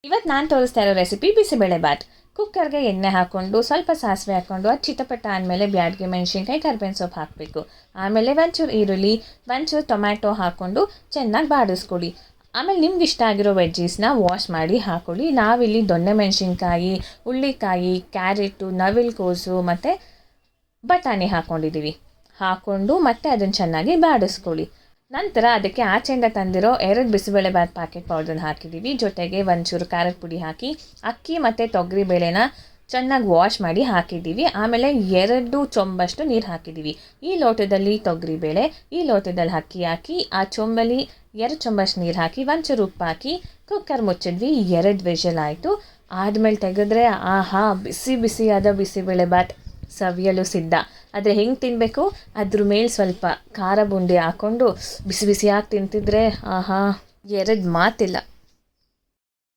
ಇವತ್ತು ನಾನು ತೋರಿಸ್ತಾ ಇರೋ ರೆಸಿಪಿ ಬಿಸಿಬೇಳೆಬಾತ್. ಕುಕ್ಕರ್ಗೆ ಎಣ್ಣೆ ಹಾಕ್ಕೊಂಡು ಸ್ವಲ್ಪ ಸಾಸಿವೆ ಹಾಕ್ಕೊಂಡು ಅದು ಚಿಟಪಟ ಆದಮೇಲೆ ಬ್ಯಾಡ್ಗೆ ಮೆಣಸಿನ್ಕಾಯಿ ಕರ್ಬೇವಿನ ಸೊಪ್ಪು ಹಾಕಬೇಕು. ಆಮೇಲೆ ಒಂಚೂರು ಈರುಳ್ಳಿ, ಒಂಚೂರು ಟೊಮ್ಯಾಟೊ ಹಾಕ್ಕೊಂಡು ಚೆನ್ನಾಗಿ ಬಾಡಿಸ್ಕೊಡಿ. ಆಮೇಲೆ ನಿಮ್ಗೆ ಇಷ್ಟ ಆಗಿರೋ ವೆಜ್ಜೀಸ್ನ ವಾಶ್ ಮಾಡಿ ಹಾಕ್ಕೊಳ್ಳಿ. ನಾವಿಲ್ಲಿ ದೊಣ್ಣೆ ಮೆಣಸಿನ್ಕಾಯಿ, ಹುಳ್ಳಿಕಾಯಿ, ಕ್ಯಾರೆಟು, ನವಿಲುಕೋಸು ಮತ್ತು ಬಟಾಣಿ ಹಾಕ್ಕೊಂಡಿದ್ದೀವಿ. ಹಾಕ್ಕೊಂಡು ಮತ್ತೆ ಅದನ್ನು ಚೆನ್ನಾಗಿ ಬಾಡಿಸ್ಕೊಳ್ಳಿ. ನಂತರ ಅದಕ್ಕೆ ಆಚೆಯಿಂದ ತಂದಿರೋ 2 ಬಿಸಿಬೇಳೆಬಾತ್ ಪ್ಯಾಕೆಟ್ ಪೌಡ್ರನ್ನ ಹಾಕಿದ್ದೀವಿ. ಜೊತೆಗೆ ಒಂಚೂರು ಖಾರದ ಪುಡಿ ಹಾಕಿ ಅಕ್ಕಿ ಮತ್ತು ತೊಗರಿ ಬೇಳೆನ ಚೆನ್ನಾಗಿ ವಾಶ್ ಮಾಡಿ ಹಾಕಿದ್ದೀವಿ. ಆಮೇಲೆ 2 ಚೊಂಬಷ್ಟು ನೀರು ಹಾಕಿದ್ದೀವಿ. ಈ ಲೋಟದಲ್ಲಿ ತೊಗರಿಬೇಳೆ, ಈ ಲೋಟದಲ್ಲಿ ಅಕ್ಕಿ ಹಾಕಿ ಆ ಚೊಂಬಲ್ಲಿ 2 ಚೊಂಬಷ್ಟು ನೀರು ಹಾಕಿ ಒಂಚೂರು ಉಪ್ಪು ಹಾಕಿ ಕುಕ್ಕರ್ ಮುಚ್ಚಿದ್ವಿ. 2 ವಿಷಲ್ ಆಯಿತು. ಆದಮೇಲೆ ತೆಗೆದ್ರೆ ಆಹಾ, ಬಿಸಿ ಬಿಸಿಯಾದ ಬಿಸಿಬೇಳೆಬಾತ್ ಸವಿಯಲು ಸಿದ್ಧ. ಆದರೆ ಹೆಂಗೆ ತಿನ್ನಬೇಕು, ಅದ್ರ ಮೇಲೆ ಸ್ವಲ್ಪ ಖಾರ ಬುಂದಿ ಹಾಕ್ಕೊಂಡು ಬಿಸಿ ಬಿಸಿಯಾಗಿ ತಿಂತಿದ್ರೆ ಆಹಾ, 2 ಮಾತಿಲ್ಲ.